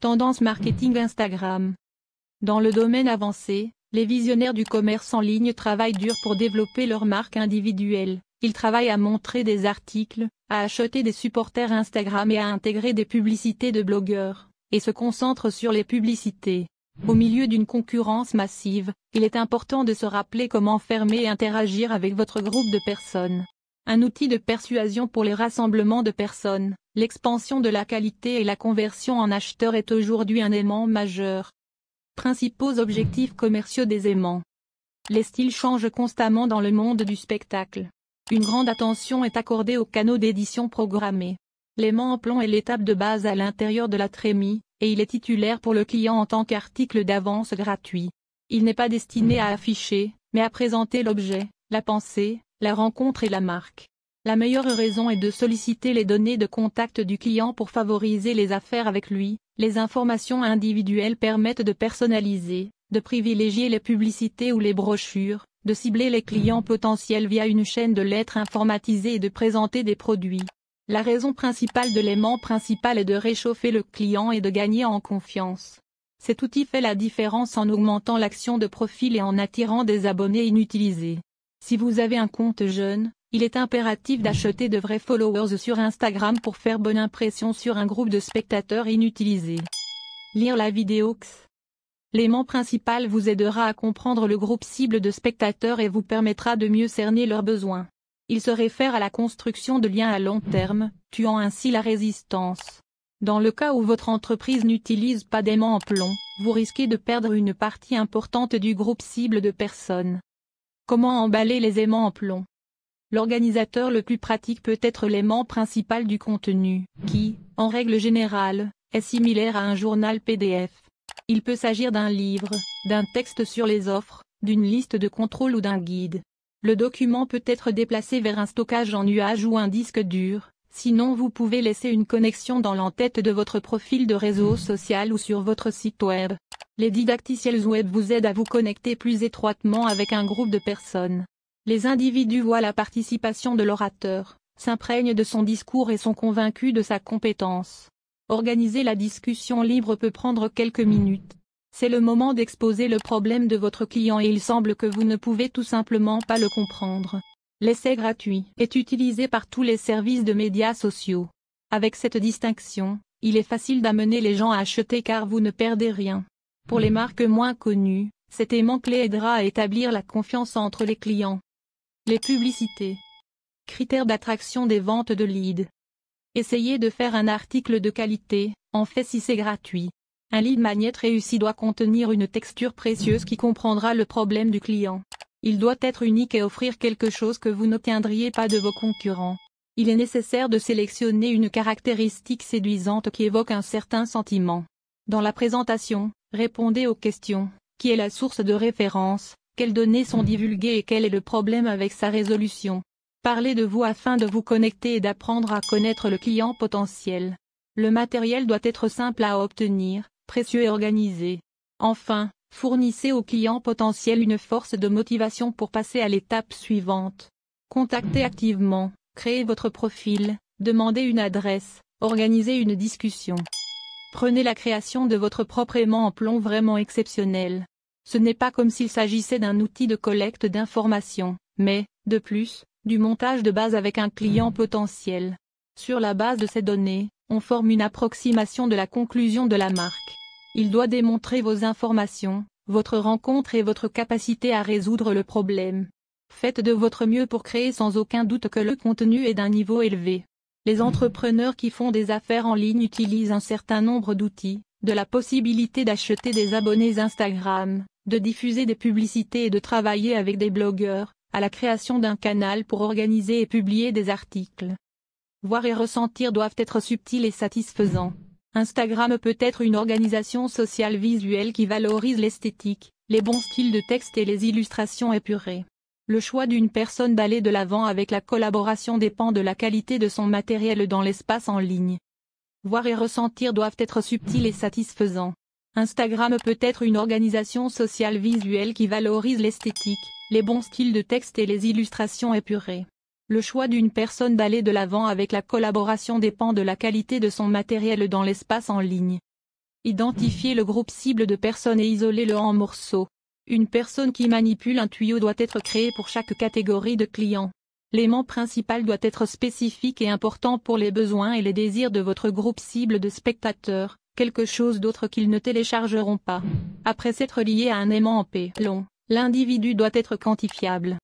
Tendance marketing Instagram. Dans le domaine avancé, les visionnaires du commerce en ligne travaillent dur pour développer leur marque individuelle. Ils travaillent à montrer des articles, à acheter des supporters Instagram et à intégrer des publicités de blogueurs, et se concentrent sur les publicités. Au milieu d'une concurrence massive, il est important de se rappeler comment fermer et interagir avec votre groupe de personnes. Un outil de persuasion pour les rassemblements de personnes, l'expansion de la qualité et la conversion en acheteurs est aujourd'hui un élément majeur. Principaux objectifs commerciaux des aimants. Les styles changent constamment dans le monde du spectacle. Une grande attention est accordée aux canaux d'édition programmés. L'aimant en plomb est l'étape de base à l'intérieur de la trémie, et il est titulaire pour le client en tant qu'article d'avance gratuit. Il n'est pas destiné à afficher, mais à présenter l'objet, la pensée, la rencontre et la marque. La meilleure raison est de solliciter les données de contact du client pour favoriser les affaires avec lui. Les informations individuelles permettent de personnaliser, de privilégier les publicités ou les brochures, de cibler les clients potentiels via une chaîne de lettres informatisée et de présenter des produits. La raison principale de l'aimant principal est de réchauffer le client et de gagner en confiance. Cet outil fait la différence en augmentant l'action de profil et en attirant des abonnés inutilisés. Si vous avez un compte jeune, il est impératif d'acheter de vrais followers sur Instagram pour faire bonne impression sur un groupe de spectateurs inutilisés. Lire la vidéo X. L'aimant principal vous aidera à comprendre le groupe cible de spectateurs et vous permettra de mieux cerner leurs besoins. Il se réfère à la construction de liens à long terme, tuant ainsi la résistance. Dans le cas où votre entreprise n'utilise pas d'aimant en plomb, vous risquez de perdre une partie importante du groupe cible de personnes. Comment emballer les aimants en plomb? L'organisateur le plus pratique peut être l'aimant principal du contenu, qui, en règle générale, est similaire à un journal PDF. Il peut s'agir d'un livre, d'un texte sur les offres, d'une liste de contrôle ou d'un guide. Le document peut être déplacé vers un stockage en nuage ou un disque dur, sinon vous pouvez laisser une connexion dans l'entête de votre profil de réseau social ou sur votre site web. Les didacticiels web vous aident à vous connecter plus étroitement avec un groupe de personnes. Les individus voient la participation de l'orateur, s'imprègnent de son discours et sont convaincus de sa compétence. Organiser la discussion libre peut prendre quelques minutes. C'est le moment d'exposer le problème de votre client et il semble que vous ne pouvez tout simplement pas le comprendre. L'essai gratuit est utilisé par tous les services de médias sociaux. Avec cette distinction, il est facile d'amener les gens à acheter car vous ne perdez rien. Pour les marques moins connues, cet aimant clé aidera à établir la confiance entre les clients. Les publicités. Critères d'attraction des ventes de leads. Essayez de faire un article de qualité, en fait si c'est gratuit. Un lead magnet réussi doit contenir une texture précieuse qui comprendra le problème du client. Il doit être unique et offrir quelque chose que vous n'obtiendriez pas de vos concurrents. Il est nécessaire de sélectionner une caractéristique séduisante qui évoque un certain sentiment. Dans la présentation, répondez aux questions. Qui est la source de référence? Quelles données sont divulguées et quel est le problème avec sa résolution? Parlez de vous afin de vous connecter et d'apprendre à connaître le client potentiel. Le matériel doit être simple à obtenir, précieux et organisé. Enfin, fournissez au client potentiel une force de motivation pour passer à l'étape suivante. Contactez activement, créez votre profil, demandez une adresse, organisez une discussion. Prenez la création de votre propre aimant en plomb vraiment exceptionnel. Ce n'est pas comme s'il s'agissait d'un outil de collecte d'informations, mais, de plus, du montage de base avec un client potentiel. Sur la base de ces données, on forme une approximation de la conclusion de la marque. Il doit démontrer vos informations, votre rencontre et votre capacité à résoudre le problème. Faites de votre mieux pour créer sans aucun doute que le contenu est d'un niveau élevé. Les entrepreneurs qui font des affaires en ligne utilisent un certain nombre d'outils, de la possibilité d'acheter des abonnés Instagram, de diffuser des publicités et de travailler avec des blogueurs, à la création d'un canal pour organiser et publier des articles. Voir et ressentir doivent être subtils et satisfaisants. Instagram peut être une organisation sociale visuelle qui valorise l'esthétique, les bons styles de texte et les illustrations épurées. Le choix d'une personne d'aller de l'avant avec la collaboration dépend de la qualité de son matériel dans l'espace en ligne. Voir et ressentir doivent être subtils et satisfaisants. Instagram peut être une organisation sociale visuelle qui valorise l'esthétique, les bons styles de texte et les illustrations épurées. Le choix d'une personne d'aller de l'avant avec la collaboration dépend de la qualité de son matériel dans l'espace en ligne. Identifiez le groupe cible de personnes et isolez-le en morceaux. Une personne qui manipule un tuyau doit être créée pour chaque catégorie de clients. L'aimant principal doit être spécifique et important pour les besoins et les désirs de votre groupe cible de spectateurs, quelque chose d'autre qu'ils ne téléchargeront pas. Après s'être lié à un aimant en P long, l'individu doit être quantifiable.